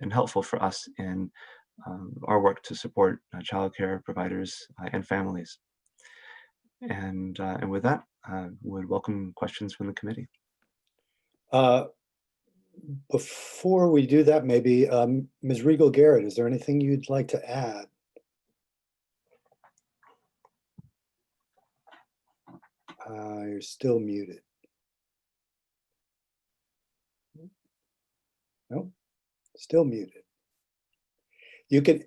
and helpful for us in our work to support childcare providers and families. And with that, would welcome questions from the committee. Uh, Before we do that, maybe, Ms. Regal Garrett, is there anything you'd like to add? You're still muted. Nope, still muted. You can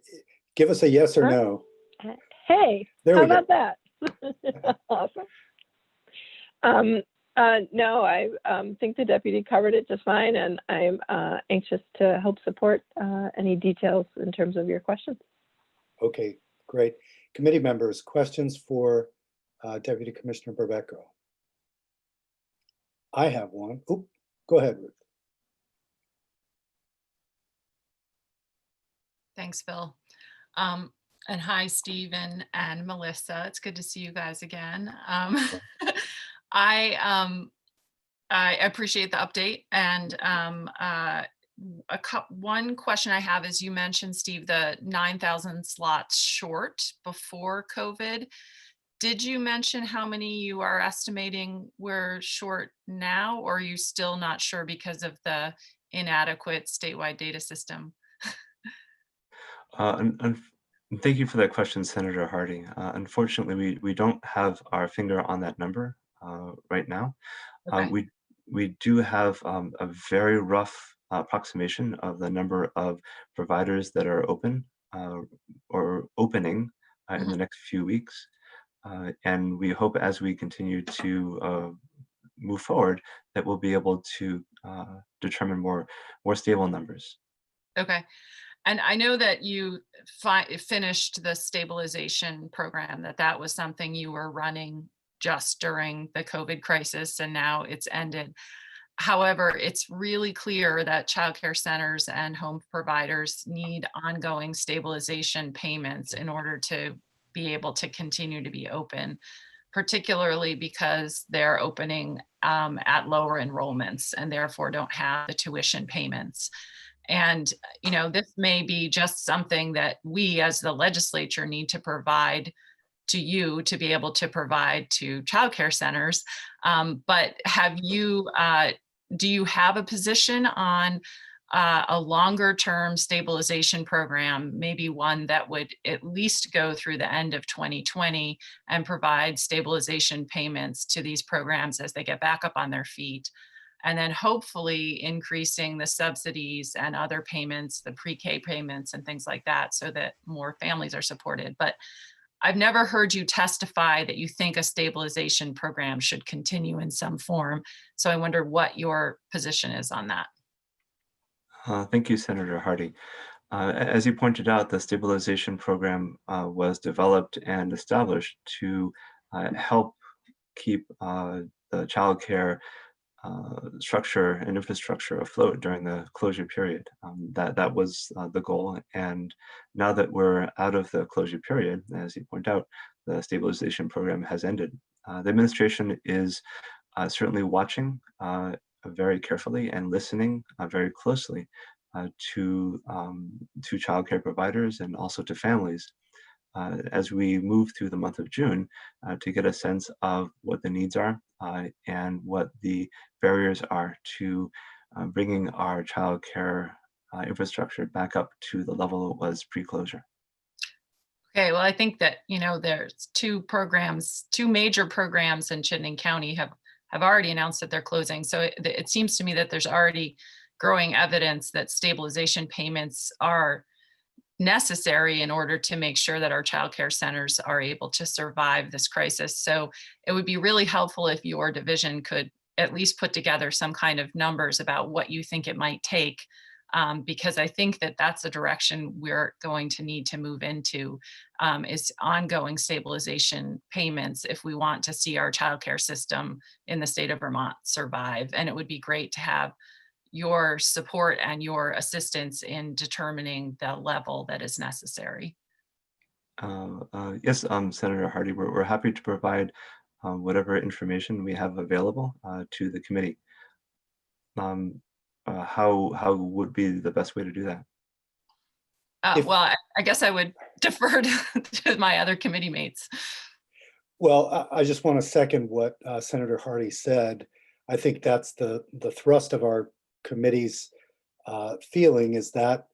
give us a yes or no. Hey, There how we go. about that? Awesome. No, I think the deputy covered it just fine, and I'm anxious to help support any details in terms of your questions. Okay, great. Committee members, questions for Deputy Commissioner Barbecco? I have one. Oop, go ahead, Ruth. Thanks, Phil. And hi, Stephen and Melissa. It's good to see you guys again. I appreciate the update. And one question I have is, you mentioned, Steve, the 9,000 slots short before COVID. Did you mention how many you are estimating we're short now, or are you still not sure because of the inadequate statewide data system? And thank you for that question, Senator Hardy. Unfortunately, we don't have our finger on that number right now. Okay. We do have a very rough approximation of the number of providers that are open or opening in the next few weeks. And we hope, as we continue to move forward, that we'll be able to determine more stable numbers. Okay. And I know that you finished the stabilization program, that was something you were running just during the COVID crisis, and now it's ended. However, it's really clear that childcare centers and home providers need ongoing stabilization payments in order to be able to continue to be open, particularly because they're opening at lower enrollments and therefore don't have the tuition payments. And, this may be just something that we as the legislature need to provide to you to be able to provide to childcare centers. But do you have a position on a longer term stabilization program, maybe one that would at least go through the end of 2020 and provide stabilization payments to these programs as they get back up on their feet? And then hopefully increasing the subsidies and other payments, the pre-K payments and things like that, so that more families are supported. But I've never heard you testify that you think a stabilization program should continue in some form. So I wonder what your position is on that. Thank you, Senator Hardy. As you pointed out, the stabilization program was developed and established to help keep the child care structure and infrastructure afloat during the closure period. That was the goal. And now that we're out of the closure period, as you point out, the stabilization program has ended. The administration is certainly watching very carefully and listening very closely to childcare providers and also to families as we move through the month of June to get a sense of what the needs are and what the barriers are to bringing our child care infrastructure back up to the level it was pre-closure. Okay, well, I think that, there's two major programs in Chittenden County have already announced that they're closing. So it seems to me that there's already growing evidence that stabilization payments are necessary in order to make sure that our child care centers are able to survive this crisis. So it would be really helpful if your division could at least put together some kind of numbers about what you think it might take, because I think that that's the direction we're going to need to move into, is ongoing stabilization payments if we want to see our child care system in the state of Vermont survive. And it would be great to have your support and your assistance in determining the level that is necessary. Yes, Senator Hardy, we're happy to provide whatever information we have available to the committee. How would be the best way to do that? If- Well, I guess I would defer to my other committee mates. Well, I just want to second what Senator Hardy said. I think that's the thrust of our committee's feeling, is that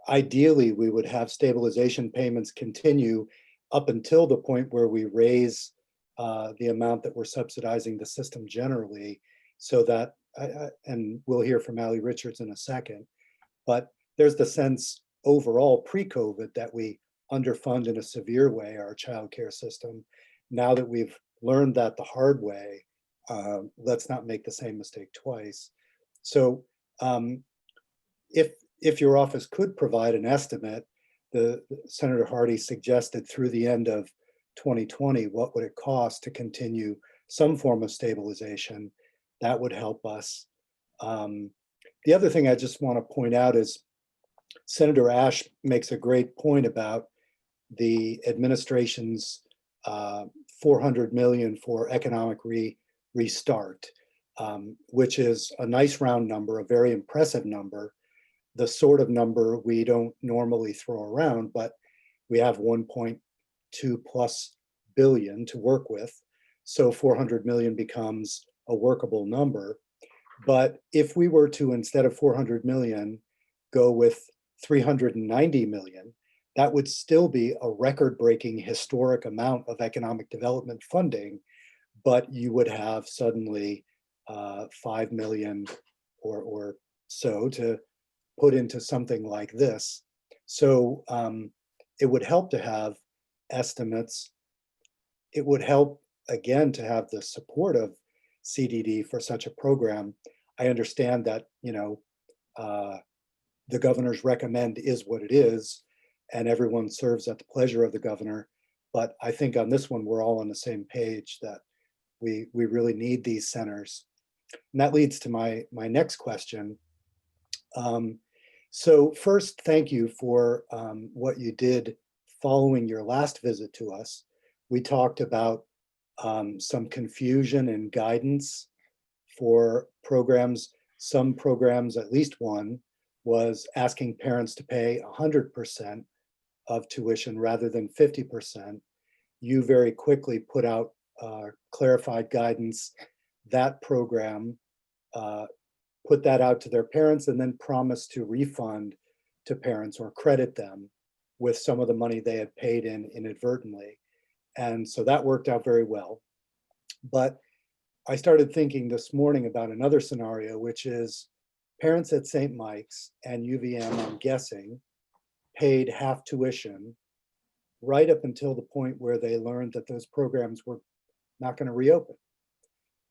ideally we would have stabilization payments continue up until the point where we raise the amount that we're subsidizing the system generally, so that, and we'll hear from Allie Richards in a second, but there's the sense overall pre-COVID that we underfund in a severe way our childcare system. Now that we've learned that the hard way, let's not make the same mistake twice. So if your office could provide an estimate, the Senator Hardy suggested through the end of 2020, what would it cost to continue some form of stabilization? That would help us. The other thing I just want to point out is Senator Ash makes a great point about the administration's 400 million for economic restart, which is a nice round number, a very impressive number, the sort of number we don't normally throw around, but we have 1.2+ billion to work with. So 400 million becomes a workable number. But if we were to, instead of 400 million, go with 390 million, that would still be a record-breaking historic amount of economic development funding, but you would have suddenly 5 million or so to put into something like this. So it would help to have estimates. It would help, again, to have the support of CDD for such a program. I understand that, the governor's recommend is what it is, and everyone serves at the pleasure of the governor. But I think on this one, we're all on the same page that we really need these centers. And that leads to my next question. So first, thank you for what you did following your last visit to us. We talked about some confusion and guidance for programs. Some programs, at least one, was asking parents to pay 100% of tuition rather than 50%. You very quickly put out clarified guidance. That program put that out to their parents and then promised to refund to parents or credit them with some of the money they had paid in inadvertently. And so that worked out very well. But I started thinking this morning about another scenario, which is parents at St. Mike's and UVM, I'm guessing, paid half tuition right up until the point where they learned that those programs were not going to reopen.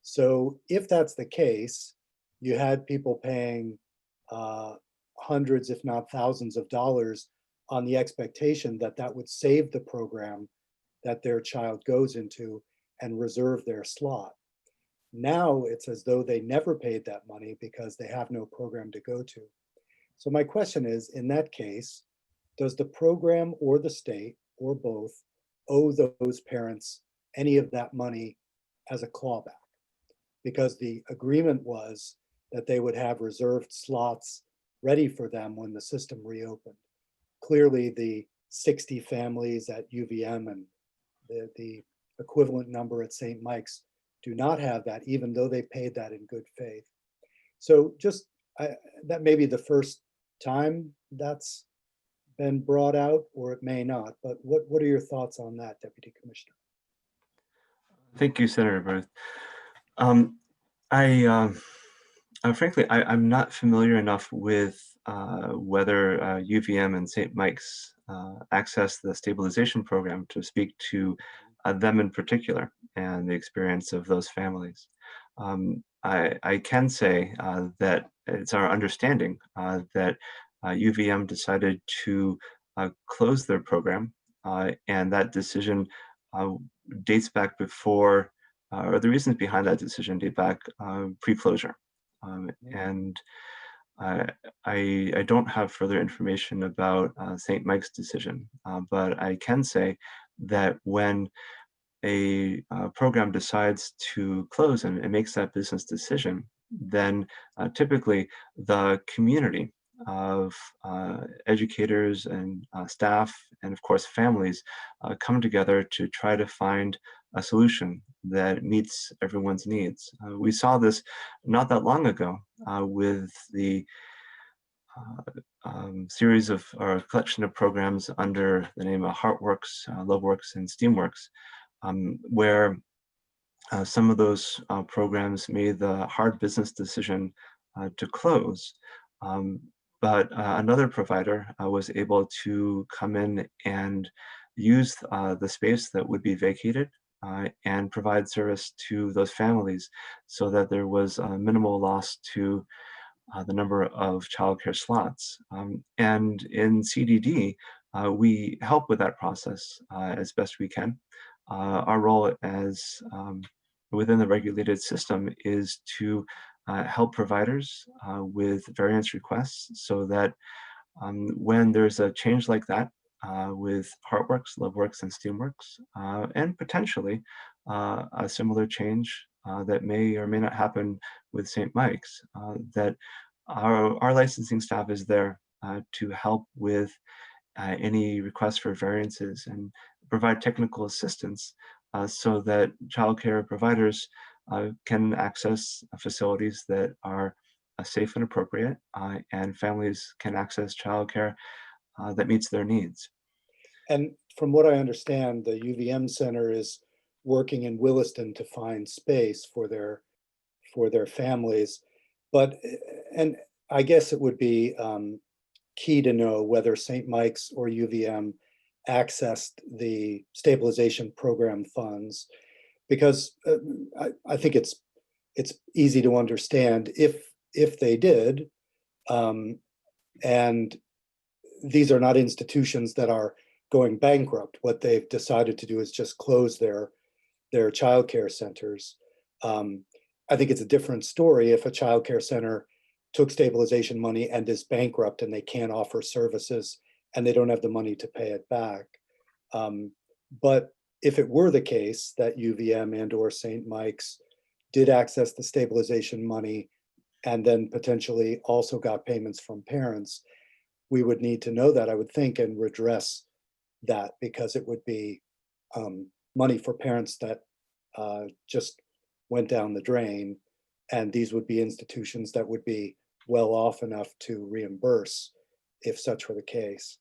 So if that's the case, you had people paying hundreds, if not thousands of dollars on the expectation that that would save the program that their child goes into and reserve their slot. Now it's as though they never paid that money because they have no program to go to. So my question is, in that case, does the program or the state or both owe those parents any of that money as a clawback? Because the agreement was that they would have reserved slots ready for them when the system reopened. Clearly, the 60 families at UVM and the equivalent number at St. Mike's do not have that, even though they paid that in good faith. So just that may be the first time that's been brought out, or it may not. But what are your thoughts on that, Deputy Commissioner? Thank you, Senator Booth. Frankly, I'm not familiar enough with whether UVM and St. Mike's access the stabilization program to speak to them in particular and the experience of those families. I can say that it's our understanding that UVM decided to close their program, and that decision dates back before, or the reasons behind that decision date back pre-closure. And I don't have further information about St. Mike's decision, but I can say that when a program decides to close and it makes that business decision, then typically the community of educators and staff, and of course families, come together to try to find a solution that meets everyone's needs. We saw this not that long ago with the series of or collection of programs under the name of HeartWorks, LoveWorks, and SteamWorks, where some of those programs made the hard business decision to close. But another provider was able to come in and use the space that would be vacated and provide service to those families so that there was minimal loss to the number of childcare slots. And in CDD, we help with that process as best we can. Our role as within the regulated system is to help providers with variance requests so that when there's a change like that with HeartWorks, LoveWorks, and SteamWorks, and potentially a similar change that may or may not happen with St. Mike's, that our licensing staff is there to help with any requests for variances and provide technical assistance so that childcare providers can access facilities that are safe and appropriate, and families can access childcare that meets their needs. And from what I understand, the UVM Center is working in Williston to find space for their families. But, and I guess it would be key to know whether St. Mike's or UVM accessed the stabilization program funds, because I think it's easy to understand if they did, and these are not institutions that are going bankrupt. What they've decided to do is just close their childcare centers. I think it's a different story if a childcare center took stabilization money and is bankrupt and they can't offer services and they don't have the money to pay it back. But if it were the case that UVM and or St. Mike's did access the stabilization money and then potentially also got payments from parents, we would need to know that, I would think, and redress that, because it would be money for parents that just went down the drain, and these would be institutions that would be well off enough to reimburse if such were the case.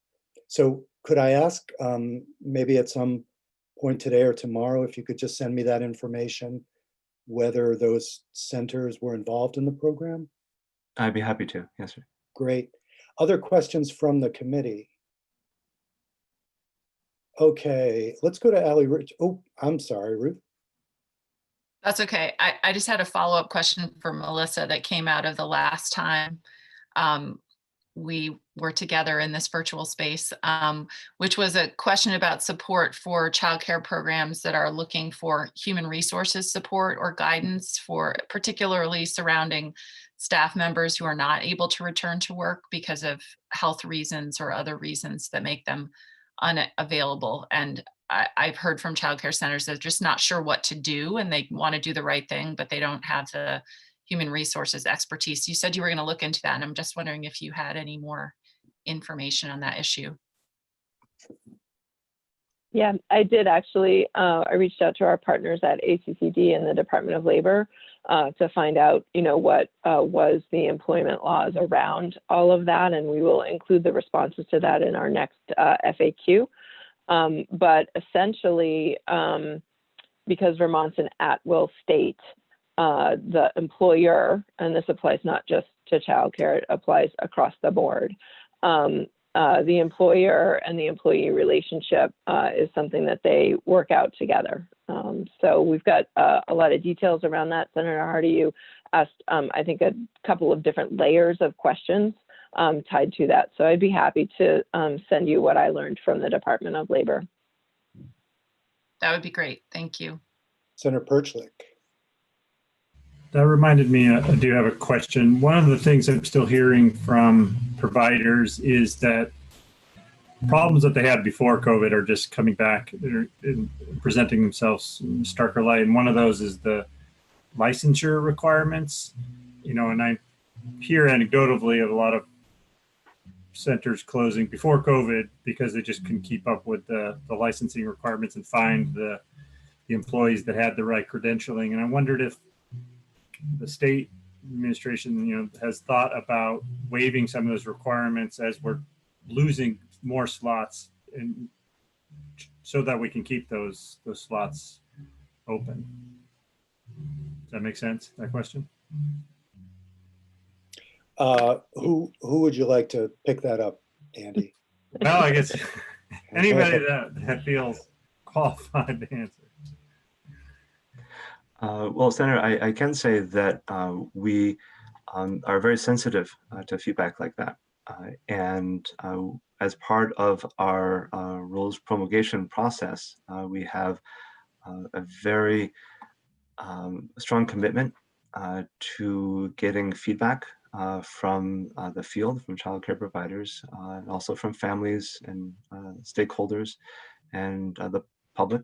So could I ask maybe at some point today or tomorrow, if you could just send me that information, whether those centers were involved in the program? I'd be happy to, yes, sir. Great. Other questions from the committee? Okay, let's go to Ally Rich. Oh, I'm sorry, Ruth. That's okay. I just had a follow-up question for Melissa that came out of the last time we were together in this virtual space, which was a question about support for childcare programs that are looking for human resources support or guidance, for particularly surrounding staff members who are not able to return to work because of health reasons or other reasons that make them unavailable. And I've heard from childcare centers that they're just not sure what to do, and they want to do the right thing, but they don't have the human resources expertise. You said you were going to look into that, and I'm just wondering if you had any more information on that issue. Yeah, I did actually. I reached out to our partners at ACCD and the Department of Labor to find out, what was the employment laws around all of that, and we will include the responses to that in our next FAQ. But essentially, because Vermont's an at-will state, the employer, and this applies not just to childcare, it applies across the board. The employer and the employee relationship is something that they work out together. So we've got a lot of details around that. Senator Hardy, you asked, I think, a couple of different layers of questions tied to that. So I'd be happy to send you what I learned from the Department of Labor. That would be great. Thank you. Senator Perchlik. That reminded me, I do have a question. One of the things I'm still hearing from providers is that problems that they had before COVID are just coming back and presenting themselves in starker light. And one of those is the licensure requirements, and I hear anecdotally of a lot of centers closing before COVID because they just couldn't keep up with the licensing requirements and find the employees that had the right credentialing. And I wondered if the state administration, has thought about waiving some of those requirements as we're losing more slots, and so that we can keep those slots open. Does that make sense, that question? Who would you like to pick that up, Andy? Well, I guess anybody that feels qualified to answer. Well, Senator, I can say that we are very sensitive to feedback like that. And as part of our rules promulgation process, we have a very strong commitment to getting feedback from the field, from child care providers, and also from families and stakeholders and the public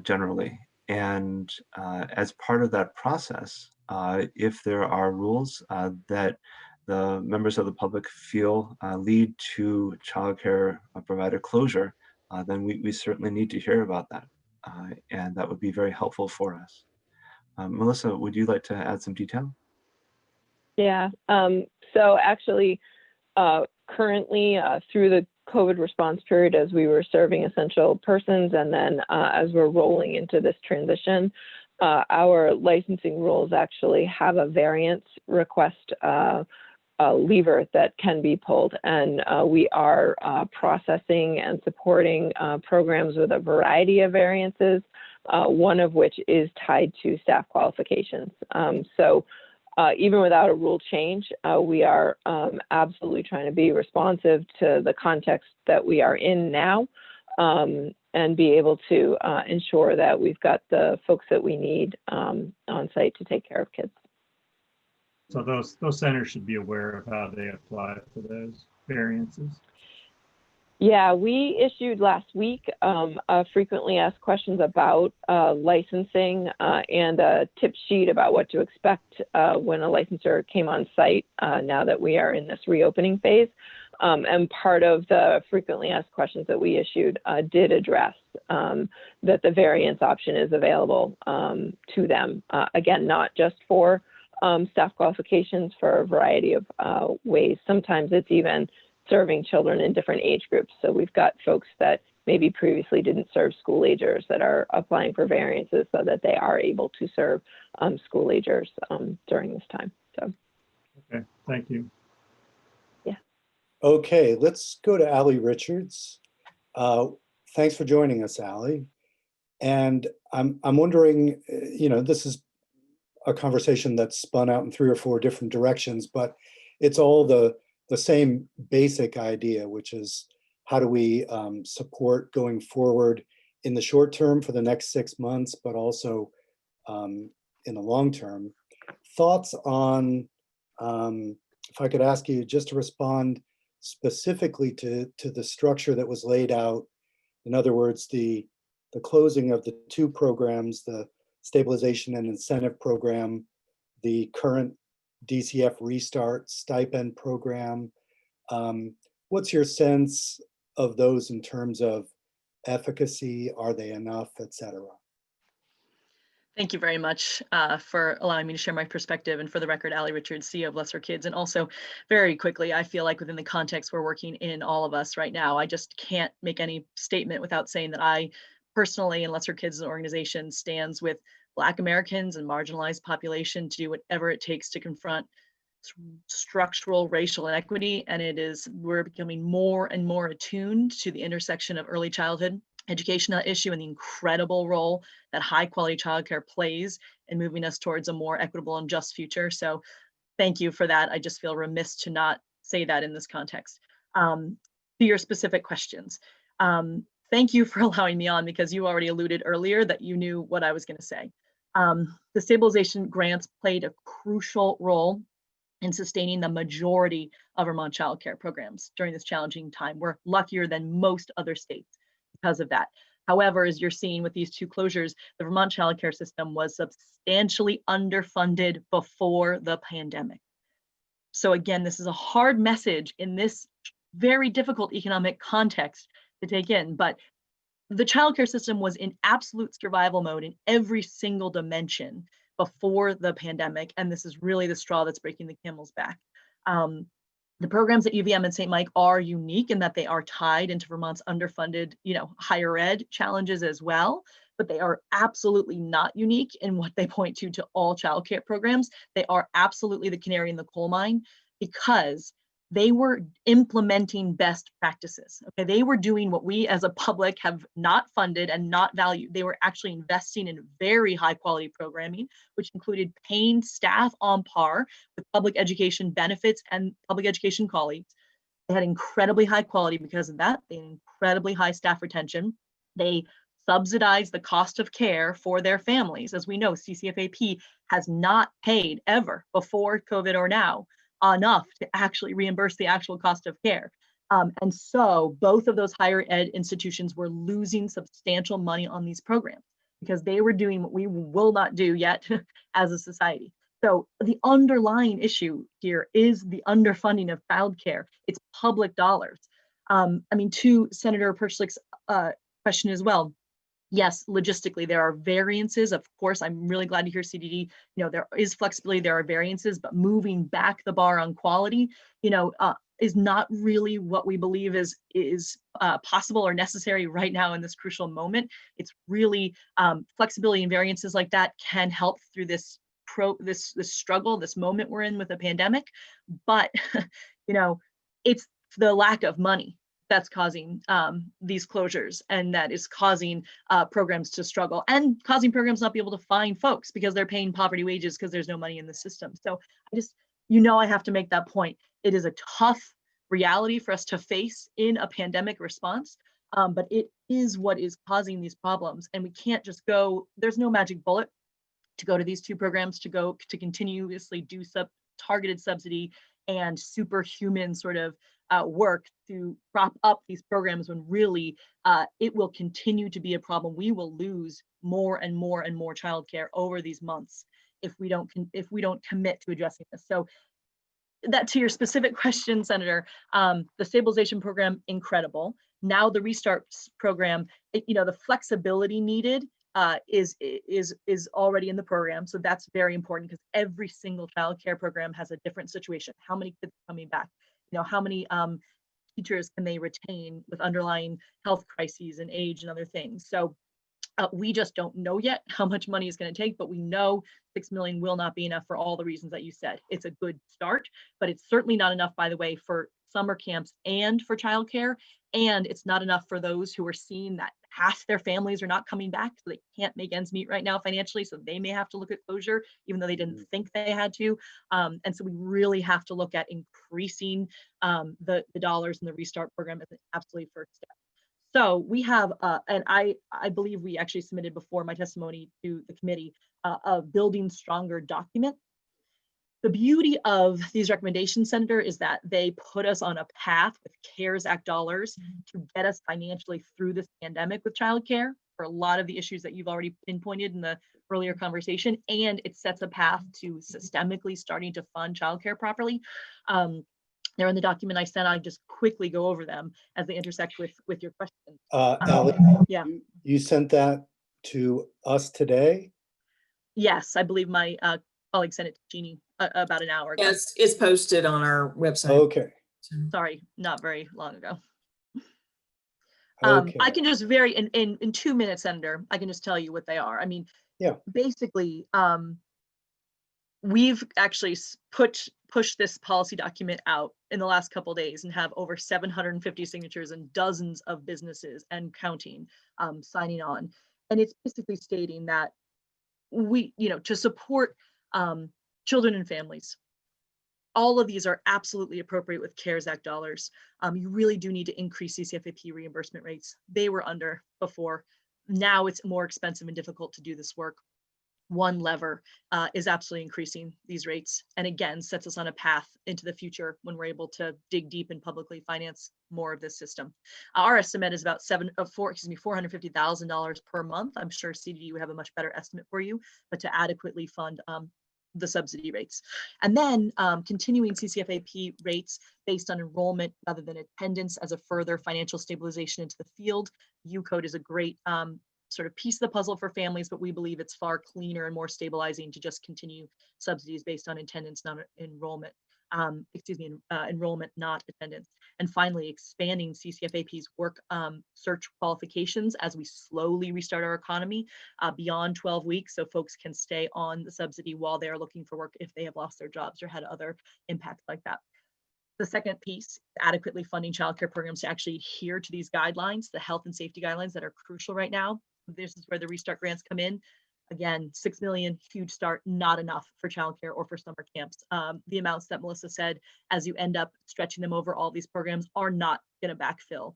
generally. And as part of that process, if there are rules that the members of the public feel lead to childcare provider closure, then we certainly need to hear about that. And that would be very helpful for us. Melissa, would you like to add some detail? Yeah. So actually, currently through the COVID response period, as we were serving essential persons, and then as we're rolling into this transition, our licensing rules actually have a variance request lever that can be pulled, and we are processing and supporting programs with a variety of variances, one of which is tied to staff qualifications. So even without a rule change, we are absolutely trying to be responsive to the context that we are in now, and be able to ensure that we've got the folks that we need on site to take care of kids. So those centers should be aware of how they apply for those variances. Yeah, we issued last week frequently asked questions about licensing and a tip sheet about what to expect when a licensor came on site now that we are in this reopening phase. And part of the frequently asked questions that we issued did address that the variance option is available to them. Again, not just for staff qualifications, for a variety of ways. Sometimes it's even serving children in different age groups. So we've got folks that maybe previously didn't serve school agers that are applying for variances so that they are able to serve school agers during this time. So. Okay, thank you. Yeah. Okay, let's go to Allie Richards. Thanks for joining us, Allie. And I'm wondering, this is a conversation that's spun out in 3 or 4 different directions, but it's all the same basic idea, which is how do we support going forward in the short term for the next 6 months, but also in the long term. Thoughts on, if I could ask you just to respond specifically to the structure that was laid out. In other words, the closing of the 2 programs, the stabilization and incentive program, the current DCF Restart stipend program. What's your sense of those in terms of efficacy? Are they enough, et cetera? Thank you very much for allowing me to share my perspective. And for the record, Allie Richards, CEO of Lesser Kids. And also very quickly, I feel like within the context we're working in, all of us right now, I just can't make any statement without saying that I personally, and Lesser Kids as an organization, stands with Black Americans and marginalized population to do whatever it takes to confront structural racial inequity. And we're becoming more and more attuned to the intersection of early childhood education issue and the incredible role that high quality childcare plays in moving us towards a more equitable and just future. So thank you for that. I just feel remiss to not say that in this context. To your specific questions. Thank you for allowing me on, because you already alluded earlier that you knew what I was going to say. The stabilization grants played a crucial role in sustaining the majority of Vermont child care programs during this challenging time. We're luckier than most other states because of that. However, as you're seeing with these 2 closures, the Vermont child care system was substantially underfunded before the pandemic. So again, this is a hard message in this very difficult economic context to take in, but the childcare system was in absolute survival mode in every single dimension before the pandemic, and this is really the straw that's breaking the camel's back. The programs at UVM and St. Mike are unique in that they are tied into Vermont's underfunded, higher ed challenges as well, but they are absolutely not unique in what they point to all childcare programs. They are absolutely the canary in the coal mine because they were implementing best practices. Okay, they were doing what we as a public have not funded and not valued. They were actually investing in very high quality programming, which included paying staff on par with public education benefits and public education colleagues. They had incredibly high quality because of that. They had incredibly high staff retention. They subsidized the cost of care for their families. As we know, CCFAP has not paid ever before COVID or now enough to actually reimburse the actual cost of care. And so both of those higher ed institutions were losing substantial money on these programs because they were doing what we will not do yet as a society. So the underlying issue here is the underfunding of childcare. It's public dollars. To Senator Perschlick's question as well, yes, logistically, there are variances. Of course, I'm really glad to hear CDD, there is flexibility, there are variances, but moving back the bar on quality, is not really what we believe is possible or necessary right now in this crucial moment. It's really flexibility and variances like that can help through this struggle, this moment we're in with a pandemic. But, it's the lack of money that's causing these closures, and that is causing programs to struggle and causing programs not be able to find folks because they're paying poverty wages because there's no money in the system. So I have to make that point. It is a tough reality for us to face in a pandemic response, but it is what is causing these problems. And we can't just there's no magic bullet to go to these two programs, to continuously do targeted subsidy and superhuman sort of work to prop up these programs when really it will continue to be a problem. We will lose more and more and more childcare over these months if we don't commit to addressing this. So that to your specific question, Senator, the stabilization program, incredible. Now the Restart program, the flexibility needed is already in the program. So that's very important because every single childcare program has a different situation. How many kids are coming back? How many teachers can they retain with underlying health crises and age and other things? So we just don't know yet how much money is going to take, but we know 6 million will not be enough for all the reasons that you said. It's a good start, but it's certainly not enough, by the way, for summer camps and for childcare. And it's not enough for those who are seeing that half their families are not coming back, so they can't make ends meet right now financially. So they may have to look at closure, even though they didn't think they had to. And so we really have to look at increasing the dollars in the Restart program as an absolute first step. So we have, and I believe we actually submitted before my testimony to the committee, a Building Stronger document. The beauty of these recommendations, Senator, is that they put us on a path with CARES Act dollars to get us financially through this pandemic with childcare for a lot of the issues that you've already pinpointed in the earlier conversation, and it sets a path to systemically starting to fund childcare properly. They're in the document I sent. I just quickly go over them as they intersect with your question. Ally, Yeah. you sent that to us today? Yes, I believe my colleague sent it to Jeannie about an hour ago. Yes, it's posted on our website. Okay. Sorry, not very long ago. Okay. I can just in 2 minutes, Senator, I can just tell you what they are. I mean, Yeah. Basically, we've actually pushed this policy document out in the last couple of days and have over 750 signatures and dozens of businesses and counting signing on. And it's basically stating that we, to support children and families, all of these are absolutely appropriate with CARES Act dollars. You really do need to increase CCFAP reimbursement rates. They were under before. Now it's more expensive and difficult to do this work. One lever is absolutely increasing these rates, and again sets us on a path into the future when we're able to dig deep and publicly finance more of this system. Our estimate is about $450,000 per month. I'm sure CDD would have a much better estimate for you, but to adequately fund the subsidy rates. And then continuing CCFAP rates based on enrollment rather than attendance as a further financial stabilization into the field. UCODE is a great sort of piece of the puzzle for families, but we believe it's far cleaner and more stabilizing to just continue subsidies based on attendance, not enrollment. Enrollment, not attendance. And finally, expanding CCFAP's work search qualifications as we slowly restart our economy beyond 12 weeks, so folks can stay on the subsidy while they're looking for work if they have lost their jobs or had other impacts like that. The second piece, adequately funding childcare programs to actually adhere to these guidelines, the health and safety guidelines that are crucial right now. This is where the Restart grants come in. Again, 6 million, huge start, not enough for childcare or for summer camps. The amounts that Melissa said, as you end up stretching them over all these programs, are not going to backfill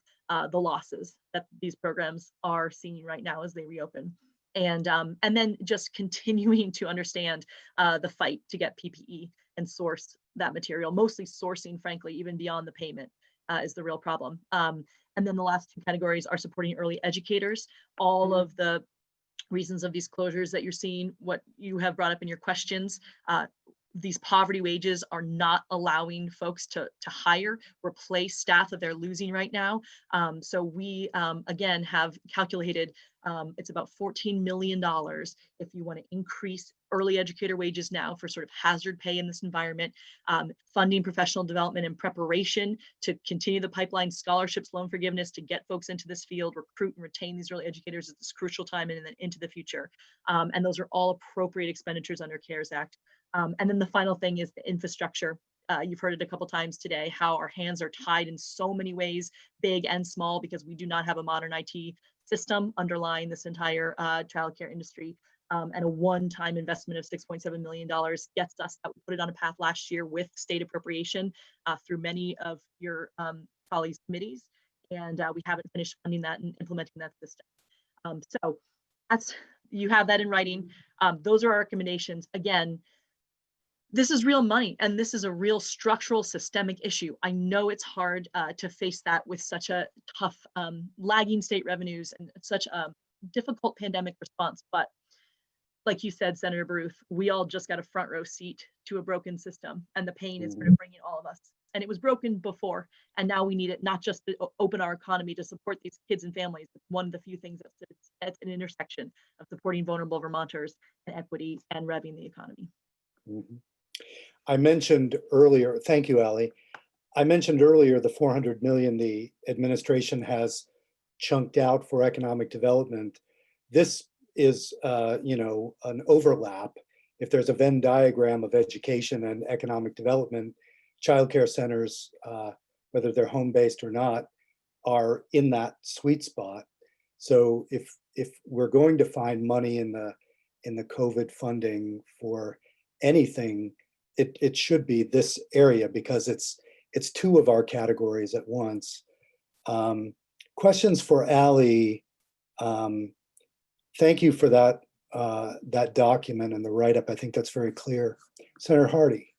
the losses that these programs are seeing right now as they reopen. And then just continuing to understand the fight to get PPE and source that material, mostly sourcing, frankly, even beyond the payment is the real problem. And then the last two categories are supporting early educators. All of the reasons of these closures that you're seeing, what you have brought up in your questions, these poverty wages are not allowing folks to hire, replace staff that they're losing right now. So we, again, have calculated it's about $14 million if you want to increase early educator wages now for sort of hazard pay in this environment, funding professional development and preparation to continue the pipeline, scholarships, loan forgiveness to get folks into this field, recruit and retain these early educators at this crucial time and then into the future. And those are all appropriate expenditures under CARES Act. And then the final thing is the infrastructure. You've heard it a couple times today, how our hands are tied in so many ways, big and small, because we do not have a modern IT system underlying this entire childcare industry. And a one-time investment of $6.7 million gets us that. We put it on a path last year with state appropriation through many of your colleagues' committees, and we haven't finished funding that and implementing that system. So that's, you have that in writing. Those are our recommendations. Again, this is real money, and this is a real structural systemic issue. I know it's hard to face that with such a tough lagging state revenues and such a difficult pandemic response. But like you said, Senator Baruth, we all just got a front row seat to a broken system, and the pain is sort of bringing all of us. And it was broken before, and now we need it not just to open our economy to support these kids and families. It's one of the few things that's at an intersection of supporting vulnerable Vermonters and equity and revving the economy. Mm-hmm. I mentioned earlier, thank you, Ali. I mentioned earlier the 400 million the administration has chunked out for economic development. This is, an overlap. If there's a Venn diagram of education and economic development, childcare centers, whether they're home-based or not, are in that sweet spot. So if we're going to find money in the COVID funding for anything, it should be this area, because it's two of our categories at once. Questions for Ali. Thank you for that that document and the write-up. I think that's very clear. Senator Hardy.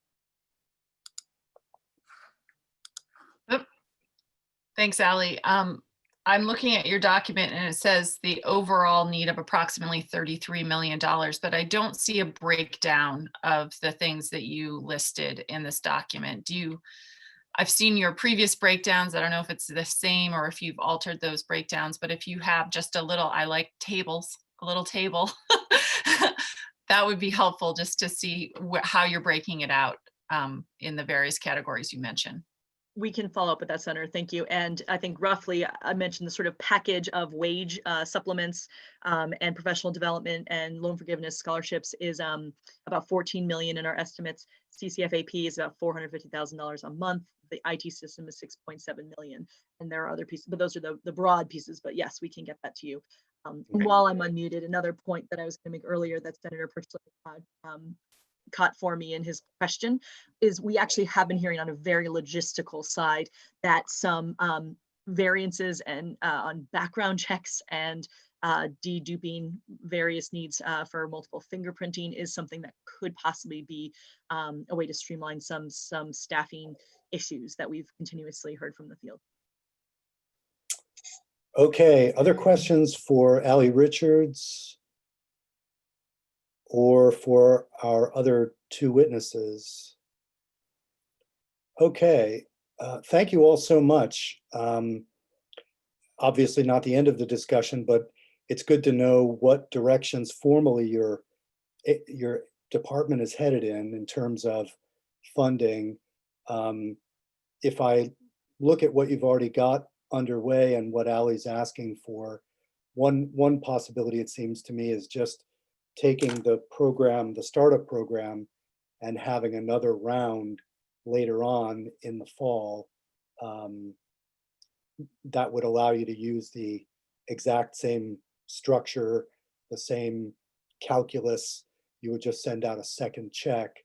Thanks, Ali. I'm looking at your document and it says the overall need of approximately $33 million, but I don't see a breakdown of the things that you listed in this document. I've seen your previous breakdowns. I don't know if it's the same or if you've altered those breakdowns, but if you have just a little, I like tables, a little table, that would be helpful just to see how you're breaking it out in the various categories you mentioned. We can follow up with that, Senator. Thank you. And I think roughly I mentioned the sort of package of wage supplements and professional development and loan forgiveness scholarships is about 14 million in our estimates. CCFAP is about $450,000 a month. The IT system is 6.7 million. And there are other pieces, but those are the broad pieces. But yes, we can get that to you. While I'm unmuted, another point that I was going to make earlier that Senator Pursley caught for me in his question is we actually have been hearing on a very logistical side that some variances and on background checks and deduping various needs for multiple fingerprinting is something that could possibly be a way to streamline some staffing issues that we've continuously heard from the field. Okay, other questions for Ali Richards or for our other two witnesses? Okay, thank you all so much. Obviously not the end of the discussion, but it's good to know what directions formally your department is headed in terms of funding. If I look at what you've already got underway and what Ally's asking for, one possibility, it seems to me, is just taking the program, the startup program, and having another round later on in the fall. That would allow you to use the exact same structure, the same calculus. You would just send out a second check.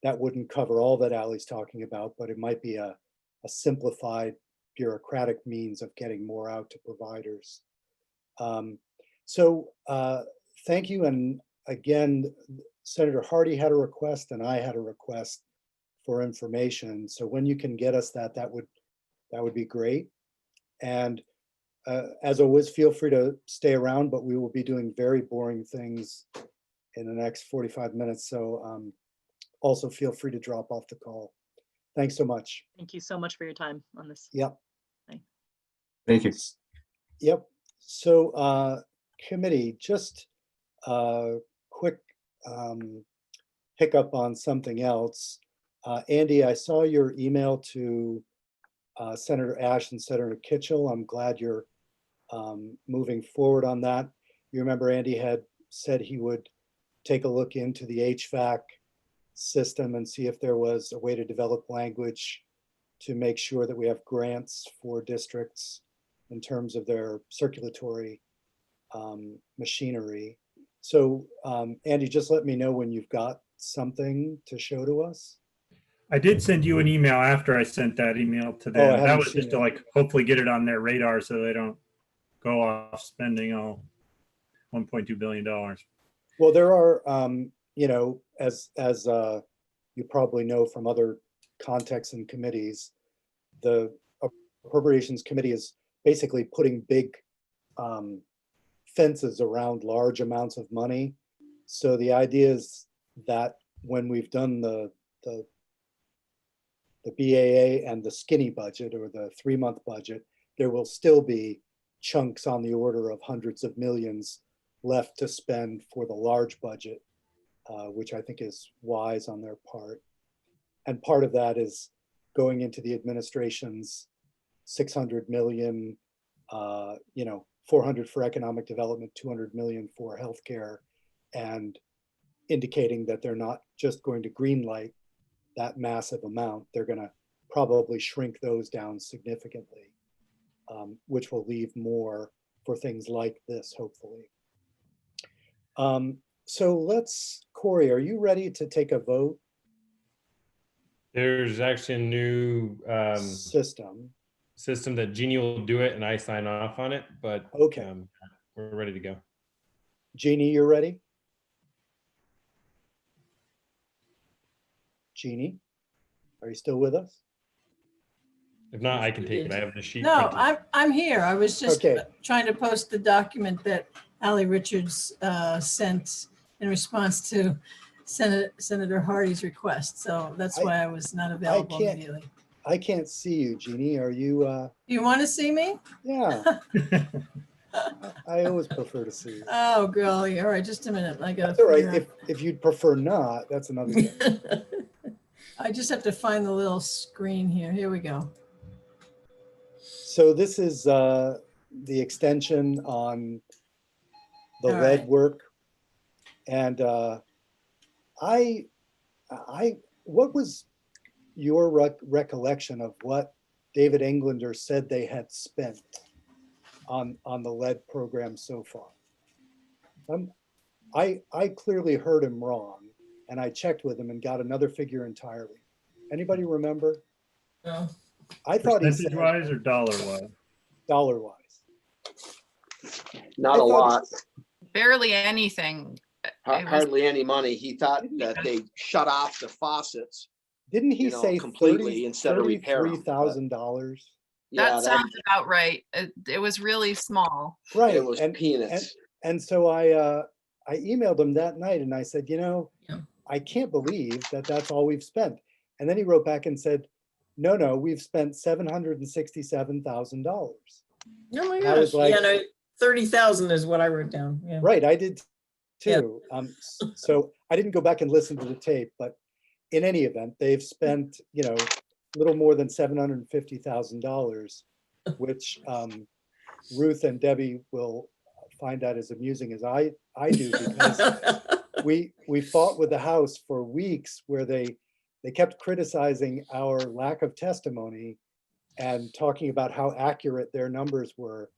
That wouldn't cover all that Ally's talking about, but it might be a simplified bureaucratic means of getting more out to providers. Thank you. And again, Senator Hardy had a request and I had a request for information. So when you can get us that would be great. And as always, feel free to stay around, but we will be doing very boring things in the next 45 minutes. So also feel free to drop off the call. Thanks so much. Thank you so much for your time on this. Yep. Thank you. Yep. So committee, just quick pickup on something else. Andy, I saw your email to Senator Ash and Senator Kitchell. I'm glad you're moving forward on that. You remember Andy had said he would take a look into the HVAC system and see if there was a way to develop language to make sure that we have grants for districts in terms of their circulatory machinery. So Andy, just let me know when you've got something to show to us. I did send you an email after I sent that email to them. I That haven't was seen just to it. like hopefully get it on their radar so they don't go off spending all $1.2 billion. Well, there are, as you probably know from other contexts and committees, the Appropriations Committee is basically putting big fences around large amounts of money. So the idea is that when we've done the BAA and the skinny budget or the 3-month budget, there will still be chunks on the order of hundreds of millions left to spend for the large budget, which I think is wise on their part. And part of that is going into the administration's 600 million, 400 for economic development, 200 million for healthcare, and indicating that they're not just going to greenlight that massive amount. They're going to probably shrink those down significantly, which will leave more for things like this, hopefully. So Corey, are you ready to take a vote? There's actually a new system that Jeannie will do it and I sign off on it, but okay. We're ready to go. Jeannie, you're ready? Jeannie, are you still with us? If not, I can take it. I have the sheet. No, printed. I'm here. I was just Okay. trying to post the document that Ally Richards sent in response to Senator Hardy's request. So that's why I was not available immediately. I can't see you, Jeannie. Are you? You want to see me? Yeah. I always prefer to see you. Oh, golly. All right, just a minute. I got. That's all right. If you'd prefer not, that's another thing. I just have to find the little screen here. Here we go. So this is the extension on the All lead right. work, and what was your recollection of what David Englander said they had spent on the lead program so far? I clearly heard him wrong, and I checked with him and got another figure entirely. Anybody remember? No. I thought he said Percentage-wise or dollar-wise? dollar-wise. Not a lot, Barely anything. It was- hardly any money. He thought that they shut off the faucets. Didn't he say completely instead of repair 'em, but- $33,000? Yeah, That sounds about right. It was really small. Right. it was peanuts. And so I I emailed him that night and I said, Yeah. I can't believe that that's all we've spent. And then he wrote back and said, no, we've spent $767,000. Oh my I was gosh. Yeah, like- no, 30,000 is what I wrote down. Yeah. Right, I did Yeah. too. So I didn't go back and listen to the tape, but in any event, they've spent, a little more than $750,000, which Ruth and Debbie will find that as amusing as I do, because we fought with the House for weeks where they kept criticizing our lack of testimony and talking about how accurate their numbers were.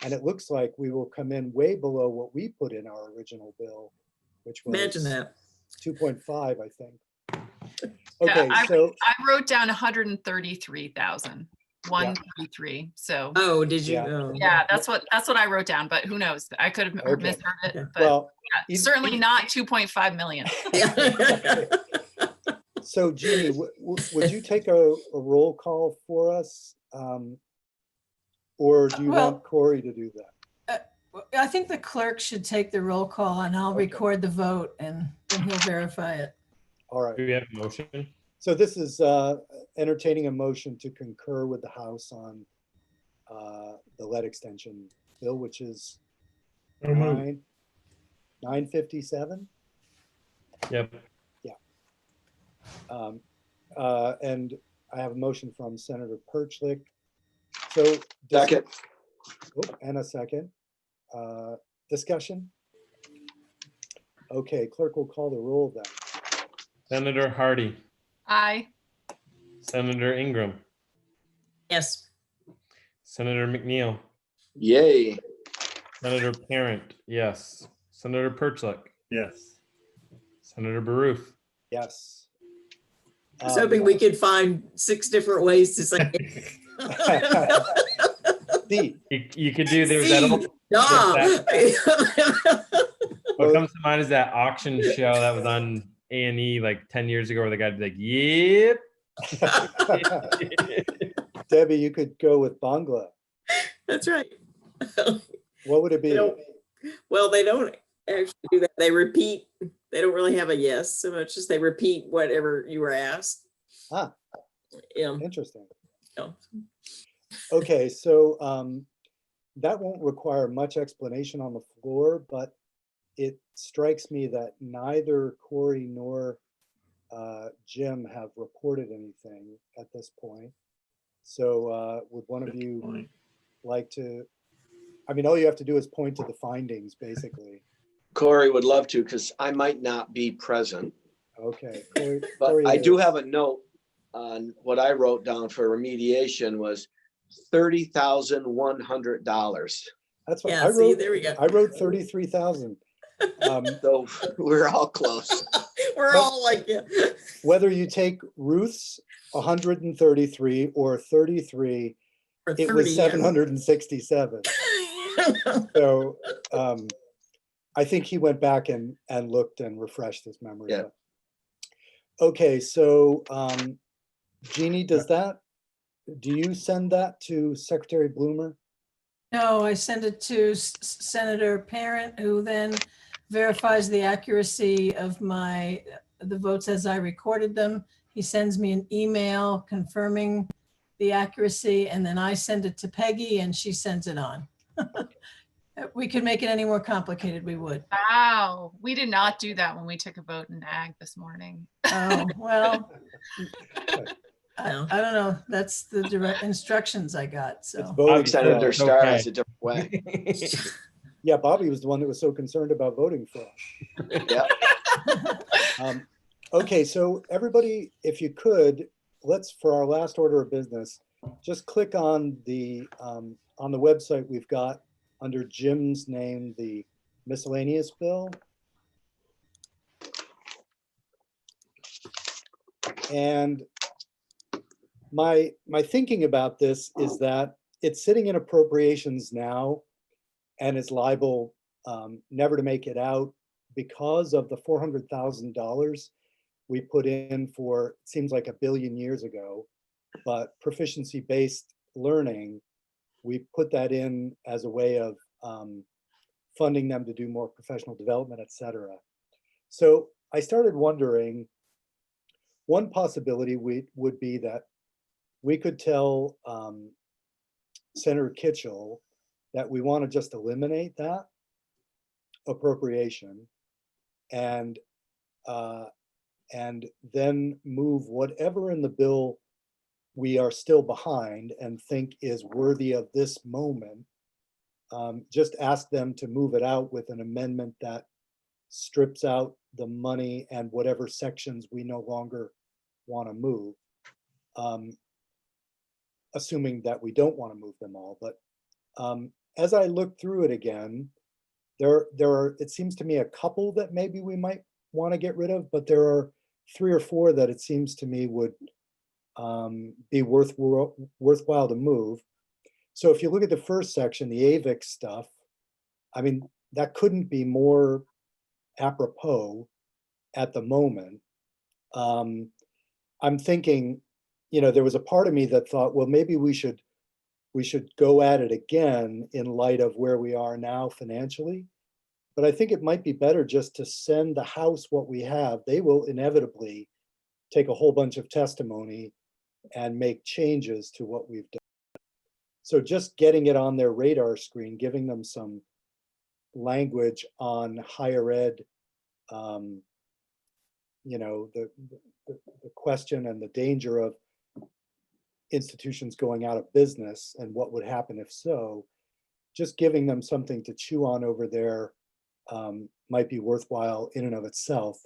And it looks like we will come in way below what we put in our original bill, which was Imagine that. 2.5, I think. Yeah, Okay, so I wrote down 133,000, 133. So Oh, did you? Yeah. Oh. yeah, that's what I wrote down, but who knows? I could have Okay. misheard it, Yeah. but well, yeah, certainly not 2.5 million. Yeah. so Jeannie, would you take a roll call for us? Or do you Well- want Corey to do that? I think the clerk should take the roll call and I'll Okay. record the vote and then he'll verify it. All right. Do we have a motion? So this is entertaining a motion to concur with the House on the lead extension bill, which is So moved. 957. Yep. And I have a motion from Senator Perchlik. So Second. And a second. Discussion. Okay, clerk will call the roll then. Senator Hardy, Aye. Senator Ingram, Yes. Senator McNeil, Yay. Senator Parent, yes. Senator Perchlik, Yes. Senator Baruth, Yes. I was hoping we could find 6 different ways to say. D. you could do, there's that old, Yeah. what comes to mind is that auction show that was on A&E like 10 years ago where the guy'd be like, yep. Debbie, you could go with Bangla. That's right. What would it They be? don't- Well, they don't actually do that. They repeat. They don't really have a yes so much as they repeat whatever you were asked. Ah, Yeah. interesting. No. Okay, so that won't require much explanation on the floor, but it strikes me that neither Corey nor Jim have reported anything at this point. So would one of you Point. like to, I mean, all you have to do is point to the findings, basically. Corey would love to, because I might not be present, Okay. Corey, but Corey I do is. have a note on what I wrote down for remediation was $30,100. That's what Yeah. I See, wrote. there we go. I wrote 33,000. So we're all close. We're all like, yeah. Whether you take Ruth's 133 or 33, For it was 30 years. 767. So I think he went back and looked and refreshed his memory. Yeah. Okay, so Jeannie, do you send that to Secretary Bloomer? No, I send it to Senator Parent, who then verifies the accuracy of the votes as I recorded them. He sends me an email confirming the accuracy, and then I send it to Peggy and she sends it on. We could make it any more complicated, we would. Wow. We did not do that when we took a vote in ag this morning. Oh, well, No. I don't know. That's the direct instructions I got, It's so. voting Senator fraud. Starr has a different way. Yeah, Bobby was the one that was so concerned about voting fraud. Yeah. Okay, so everybody, if you could, for our last order of business, just click on the website we've got under Jim's name, the miscellaneous bill. And my thinking about this is that it's sitting in appropriations now and is liable never to make it out because of the $400,000 we put in for, it seems like 1 billion years ago, but proficiency-based learning, we put that in as a way of funding them to do more professional development, et cetera. So I started wondering, one possibility would be that we could tell Senator Kitchell that we want to just eliminate that appropriation and then move whatever in the bill we are still behind and think is worthy of this moment. Just ask them to move it out with an amendment that strips out the money and whatever sections we no longer want to move. Assuming that we don't want to move them all. But as I look through it again, there are, it seems to me, a couple that maybe we might want to get rid of, but there are 3 or 4 that it seems to me would be worthwhile to move. So if you look at the first section, the AVIC stuff, I mean, that couldn't be more apropos at the moment. I'm thinking, there was a part of me that thought, well, maybe we should go at it again in light of where we are now financially. But I think it might be better just to send the House what we have. They will inevitably take a whole bunch of testimony and make changes to what we've done. So just getting it on their radar screen, giving them some language on higher ed, the question and the danger of institutions going out of business and what would happen if so, just giving them something to chew on over there might be worthwhile in and of itself.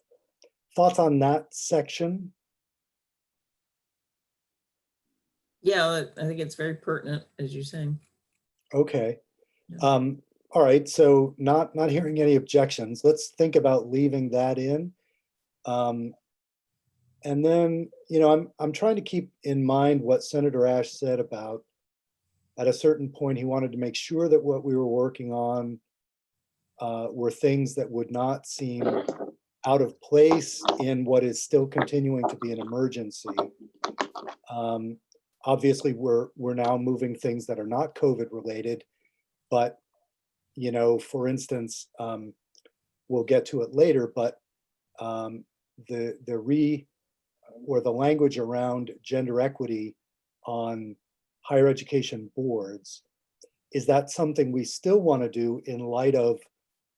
Thoughts on that section? Yeah, I think it's very pertinent, as you're saying. Okay. Yeah. All right, so not hearing any objections. Let's think about leaving that in. And then, I'm trying to keep in mind what Senator Ash said about, at a certain point, he wanted to make sure that what we were working on were things that would not seem out of place in what is still continuing to be an emergency. Obviously, we're now moving things that are not COVID related, but for instance, we'll get to it later, but the language around gender equity on higher education boards, is that something we still want to do in light of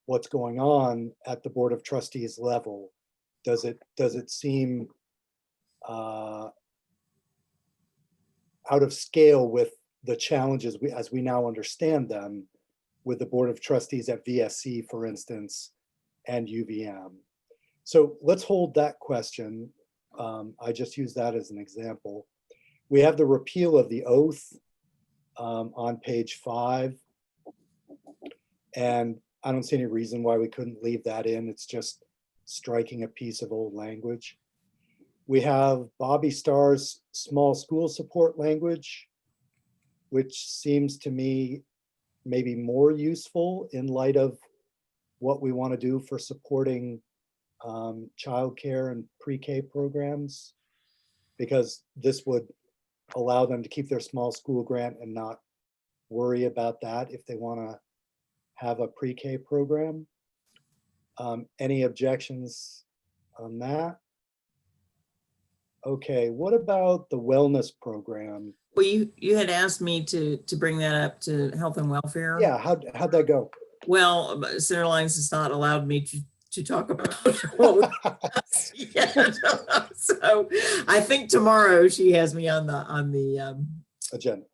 what's going on at the Board of Trustees level? Does it seem out of scale with the challenges as we now understand them with the Board of Trustees at VSC, for instance, and UVM? So let's hold that question. I just use that as an example. We have the repeal of the oath on page 5. And I don't see any reason why we couldn't leave that in. It's just striking a piece of old language. We have Bobby Starr's small school support language, which seems to me maybe more useful in light of what we want to do for supporting childcare and pre-K programs, because this would allow them to keep their small school grant and not worry about that if they want to have a pre-K program. Any objections on that? Okay, what about the wellness program? Well, you had asked me to bring that up to Health and Welfare. Yeah, how'd that go? Well, Senator Lyons has not allowed me to talk about what we yet. So I think tomorrow she has me on the agenda.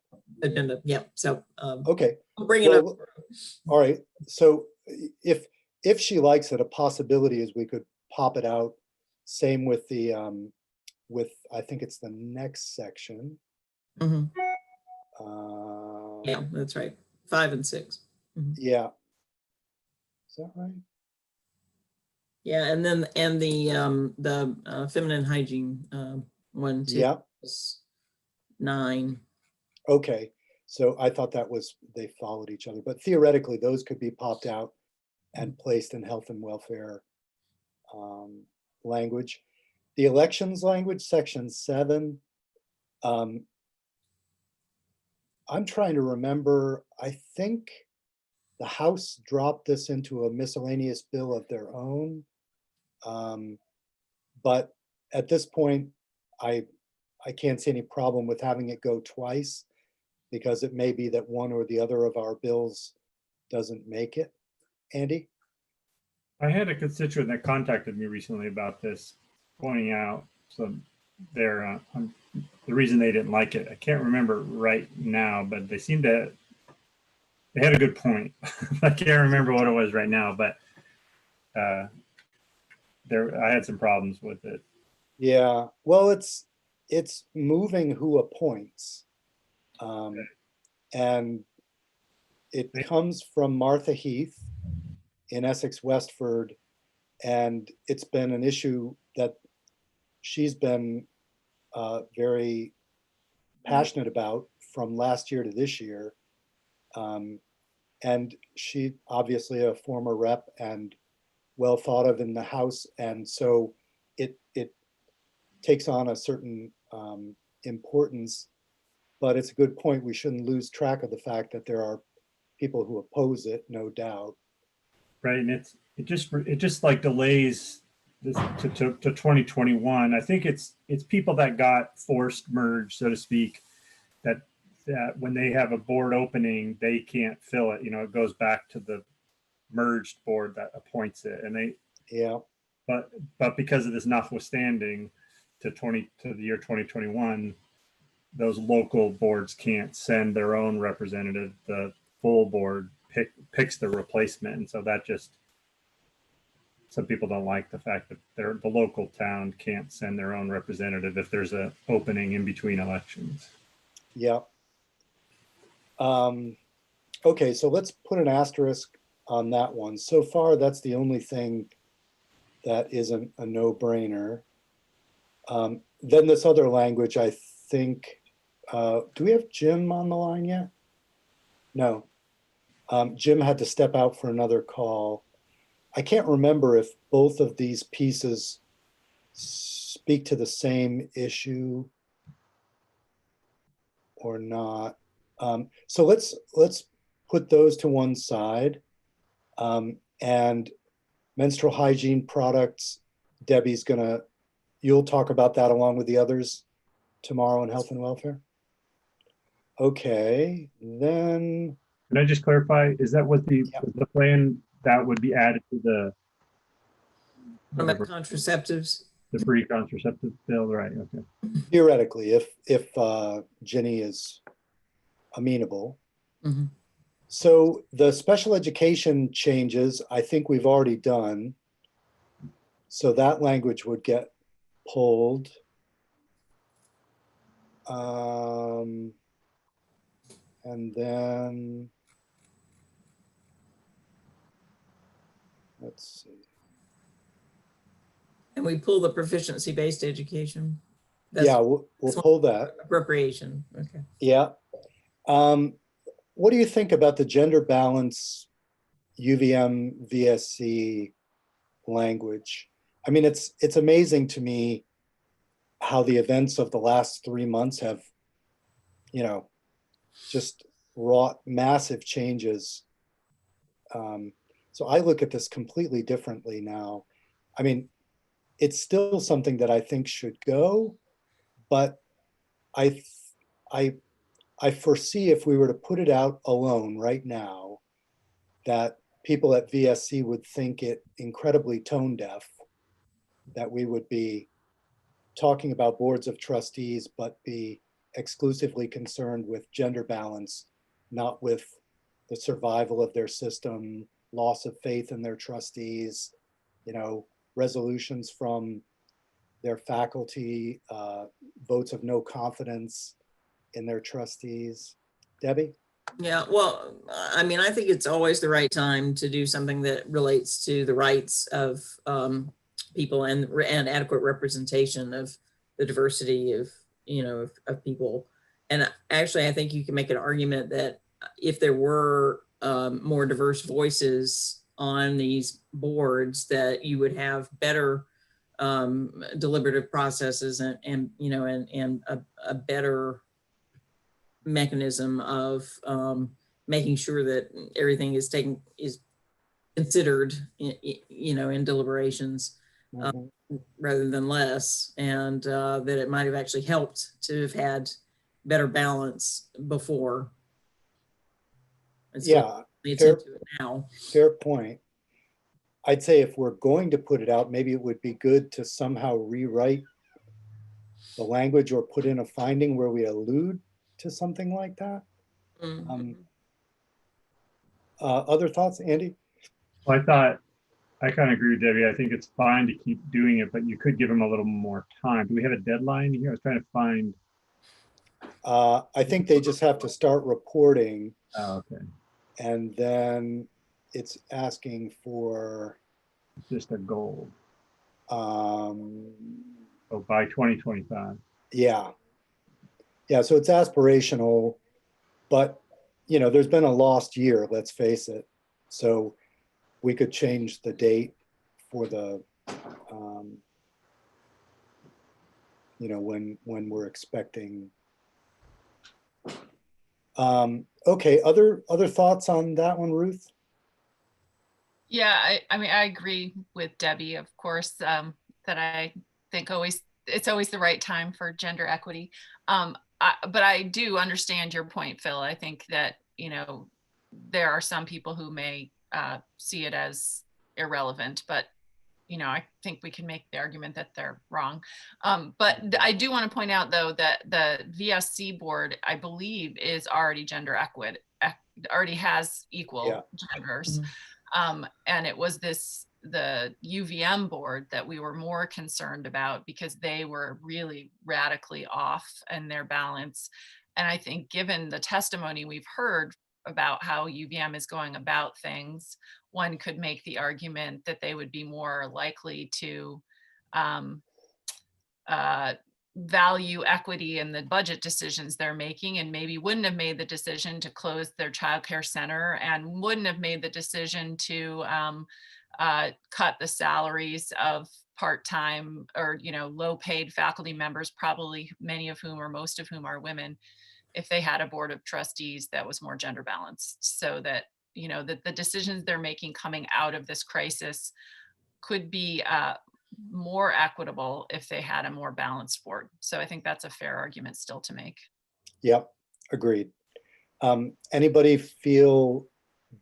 Yeah. So okay, I'll bring it up. All right. So if she likes it, a possibility is we could pop it out. Same with the I think it's the next section. Mm-hmm. Yeah, that's right. 5 and 6. Mm-hmm. Yeah. Is that right? Yeah, and then the feminine hygiene one too. Yeah. 9. Okay, so I thought that was, they followed each other, but theoretically those could be popped out and placed in health and welfare language. The elections language, section 7. I'm trying to remember, I think the House dropped this into a miscellaneous bill of their own. But at this point, I can't see any problem with having it go twice, because it may be that one or the other of our bills doesn't make it. Andy? I had a constituent that contacted me recently about this, pointing out some their the reason they didn't like it. I can't remember right now, but they seemed to. They had a good point. I can't remember what it was right now, but I had some problems with it. Yeah, well, it's moving who appoints. And it comes from Martha Heath in Essex Westford, and it's been an issue that she's been very passionate about from last year to this year. And she obviously a former rep and well thought of in the House, and so it takes on a certain importance. But it's a good point. We shouldn't lose track of the fact that there are people who oppose it, no doubt. Right, and it just like delays this to 2021. I think it's people that got forced merged, so to speak, that when they have a board opening, they can't fill it. You know, it goes back to the merged board that appoints it, and they. Yeah. But because of this notwithstanding, to the year 2021, those local boards can't send their own representative. The full board picks the replacement, and so that just, some people don't like the fact that the local town can't send their own representative if there's an opening in between elections. Yeah. Okay, so let's put an asterisk on that one. So far, that's the only thing that isn't a no-brainer. Then this other language, I think, do we have Jim on the line yet? No. Jim had to step out for another call. I can't remember if both of these pieces speak to the same issue or not. So let's put those to one side. And menstrual hygiene products, Debbie's you'll talk about that along with the others tomorrow in health and welfare? Okay, then. Can I just clarify, is that what the plan that would be added to the contraceptives? The free contraceptive bill, right? Okay. Theoretically, if Ginny is amenable. Mm-hmm. So the special education changes, I think we've already done. So that language would get pulled. And then, let's see. And we pull the proficiency-based education. Yeah, we'll pull that. Appropriation, okay. Yeah. What do you think about the gender balance UVM VSC language? I mean, it's amazing to me how the events of the last 3 months have, just wrought massive changes. So I look at this completely differently now. I mean, it's still something that I think should go, but I foresee if we were to put it out alone right now, that people at VSC would think it incredibly tone deaf, that we would be talking about boards of trustees, but be exclusively concerned with gender balance, not with the survival of their system, loss of faith in their trustees, resolutions from their faculty, votes of no confidence in their trustees. Debbie? Yeah, well, I mean, I think it's always the right time to do something that relates to the rights of people and adequate representation of the diversity of people. And actually, I think you can make an argument that if there were more diverse voices on these boards, that you would have better deliberative processes and a better mechanism of making sure that everything is considered, in deliberations Mhm. rather than less, and that it might have actually helped to have had better balance before. Yeah, It's fair, into it now. fair point. I'd say if we're going to put it out, maybe it would be good to somehow rewrite the language or put in a finding where we allude to something like that. Mhm. Other thoughts, Andy? Well, I kind of agree with Debbie. I think it's fine to keep doing it, but you could give them a little more time. Do we have a deadline here? I was trying to find. I think they just have to start reporting, Oh, okay. and then it's asking for, It's just a goal. um, Oh, by 2025. yeah. Yeah, so it's aspirational, but there's been a lost year, let's face it. So we could change the date for the, when we're expecting. Okay, other thoughts on that one, Ruth? Yeah, I mean, I agree with Debbie, of course, that I think it's always the right time for gender equity. But I do understand your point, Phil. I think that, there are some people who may see it as irrelevant, but I think we can make the argument that they're wrong. But I do want to point out, though, that the VSC board, I believe, is already gender equity, already has equal genders. And it was the UVM board that we were more concerned about because they were really radically off in their balance. And I think given the testimony we've heard about how UVM is going about things, one could make the argument that they would be more likely to value equity in the budget decisions they're making, and maybe wouldn't have made the decision to close their childcare center and wouldn't have made the decision to cut the salaries of part-time or low paid faculty members, probably many of whom or most of whom are women, if they had a board of trustees that was more gender balanced, so that that the decisions they're making coming out of this crisis could be more equitable if they had a more balanced board. So I think that's a fair argument still to make. Yep, agreed. Anybody feel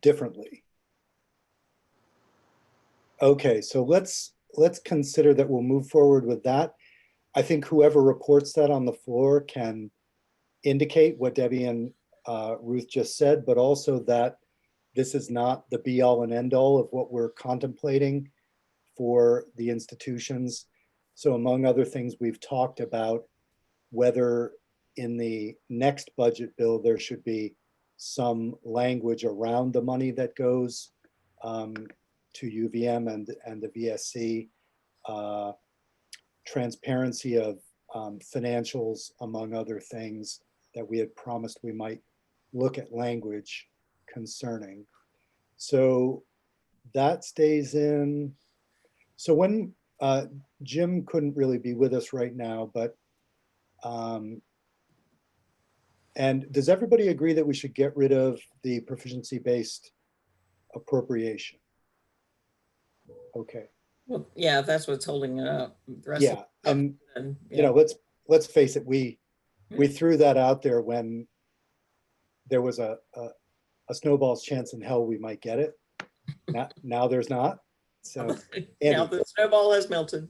differently? Okay, so let's consider that we'll move forward with that. I think whoever reports that on the floor can indicate what Debbie and Ruth just said, but also that this is not the be all and end all of what we're contemplating for the institutions. So among other things, we've talked about whether in the next budget bill, there should be some language around the money that goes to UVM and the VSC, transparency of financials, among other things that we had promised we might look at language concerning. So that stays in. So when Jim couldn't really be with us right now, but and does everybody agree that we should get rid of the proficiency-based appropriation? Okay. Well, yeah, that's what's holding it up. The rest Yeah, and yeah. let's face it, we threw that out there when there was a snowball's chance in hell we might get it. Now there's not. So Now the snowball has melted.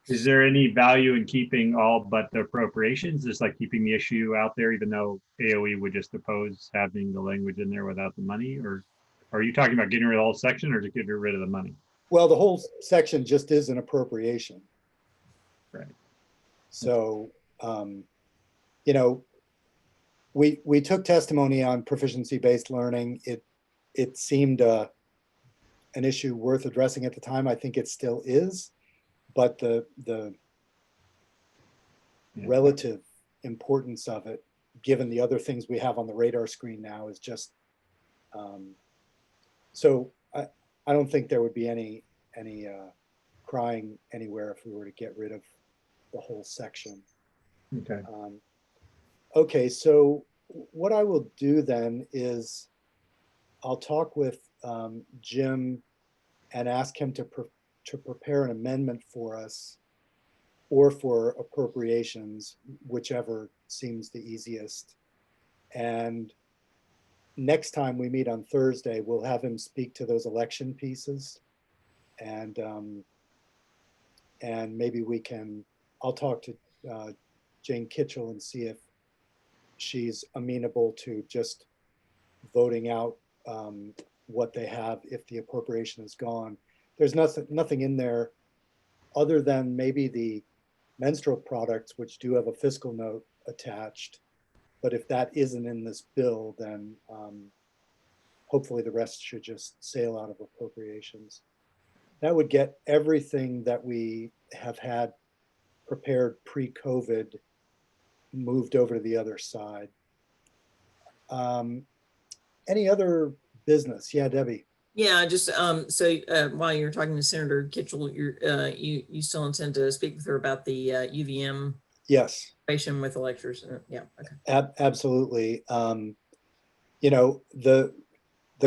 Is there any value in keeping all but the appropriations, just like keeping the issue out there, even though AOE would just oppose having the language in there without the money? Or are you talking about getting rid of the whole section or just getting rid of the money? Well, the whole section just is an appropriation. Right. So, we took testimony on proficiency-based learning. It seemed an issue worth addressing at the time. I think it still is, but the relative importance of it, given the other things we have on the radar screen now, is just so I don't think there would be any crying anywhere if we were to get rid of the whole section. Okay. Okay, so what I will do then is I'll talk with Jim and ask him to prepare an amendment for us or for appropriations, whichever seems the easiest. And next time we meet on Thursday, we'll have him speak to those election pieces. And maybe I'll talk to Jane Kitchell and see if she's amenable to just voting out what they have if the appropriation is gone. There's nothing in there other than maybe the menstrual products, which do have a fiscal note attached. But if that isn't in this bill, then hopefully the rest should just sail out of appropriations. That would get everything that we have had prepared pre-COVID moved over to the other side. Any other business? Yeah, Debbie. Yeah, just while you're talking to Senator Kitchell, you still intend to speak with her about the UVM Yes. situation with electors. Yeah, okay. Absolutely. You know, the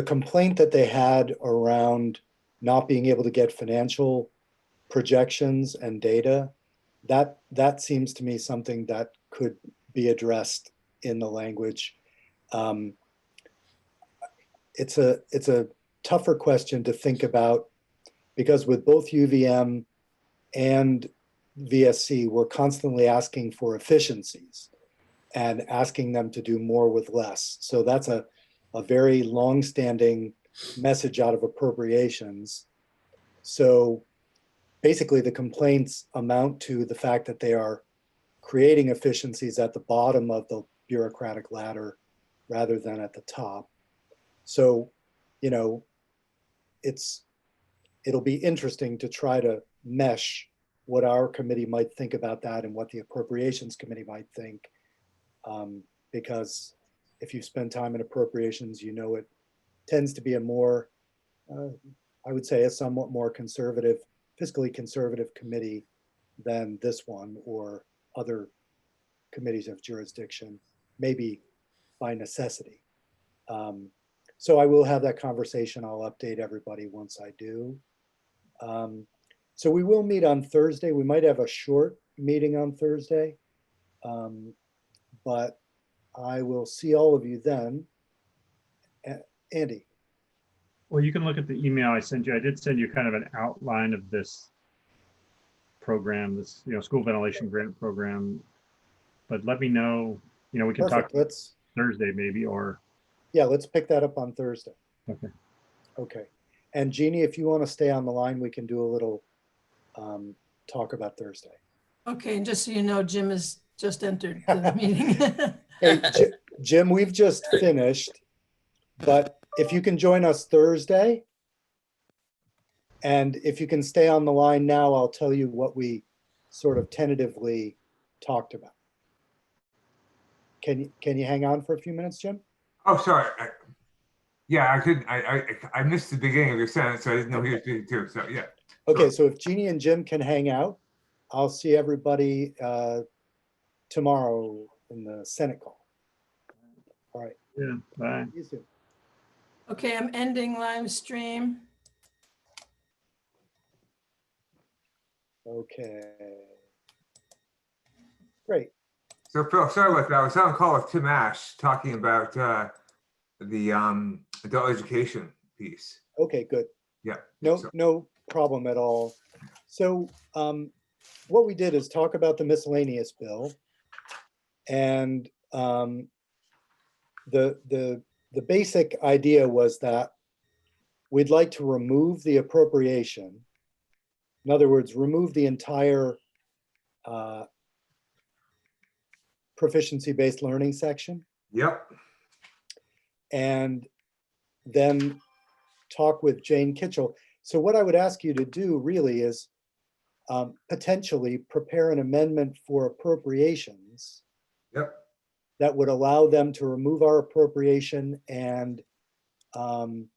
complaint that they had around not being able to get financial projections and data, that seems to me something that could be addressed in the language. It's a tougher question to think about because with both UVM and VSC, we're constantly asking for efficiencies and asking them to do more with less. So that's a very long-standing message out of appropriations. So basically the complaints amount to the fact that they are creating efficiencies at the bottom of the bureaucratic ladder rather than at the top. So, you know, it'll be interesting to try to mesh what our committee might think about that and what the appropriations committee might think. Because if you spend time in appropriations, you know, it tends to be a more, I would say a somewhat more conservative, fiscally conservative committee than this one or other committees of jurisdiction, maybe by necessity. So I will have that conversation. I'll update everybody once I do. So we will meet on Thursday. We might have a short meeting on Thursday, but I will see all of you then. Andy. Well, you can look at the email I sent you. I did send you kind of an outline of this program, this, you know, school ventilation grant program. But let me know, you know, we can Perfect. talk Thursday maybe, or. Yeah, let's pick that up on Thursday. Okay. Okay. And Jeannie, if you want to stay on the line, we can do a little talk about Thursday. Okay, and just so you know, Jim has just entered the meeting. Hey, Jim, we've just finished, but if you can join us Thursday, and if you can stay on the line now, I'll tell you what we sort of tentatively talked about. Can you hang on for a few minutes, Jim? Oh, sorry. Yeah, I couldn't. I missed the beginning of your sentence, so I didn't know he was speaking too. So yeah. Okay, so if Jeannie and Jim can hang out, I'll see everybody tomorrow in the Senate call. All right. Yeah, bye. See you soon. Okay, I'm ending live stream. Okay. Great. So Phil, sorry about that. I was on a call with Tim Ash talking about the adult education piece. Okay, good. Yeah. No problem at all. So what we did is talk about the miscellaneous bill, and the basic idea was that we'd like to remove the appropriation. In other words, remove the entire proficiency-based learning section. Yep. And then talk with Jane Kitchell. So what I would ask you to do really is potentially prepare an amendment for appropriations. Yep. That would allow them to remove our appropriation, and the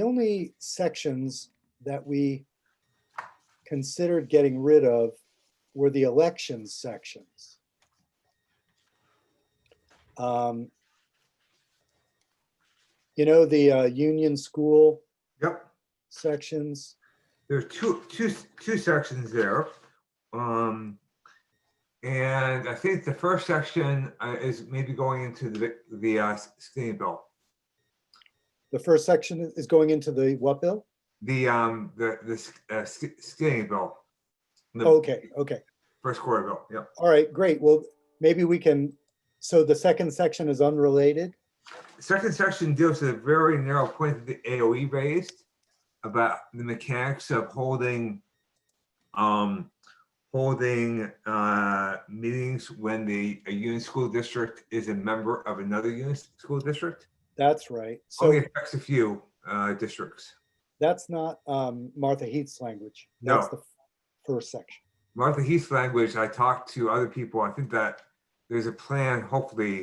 only sections that we considered getting rid of were the elections sections. You know, the Union School Yep. sections, There's two sections there. And I think the first section is maybe going into the skinny bill. the first section is going into the what bill? The skinny bill. The Okay, okay. First quarter bill, yep. All right, great. Well, maybe we can, so the second section is unrelated? Second section deals with a very narrow point that the AOE raised about the mechanics of holding meetings when a unit school district is a member of another unit school district. That's right. Only So affects a few districts. that's not Martha Heath's language. No. That's the first section. Martha Heath's language, I talked to other people. I think that there's a plan, hopefully,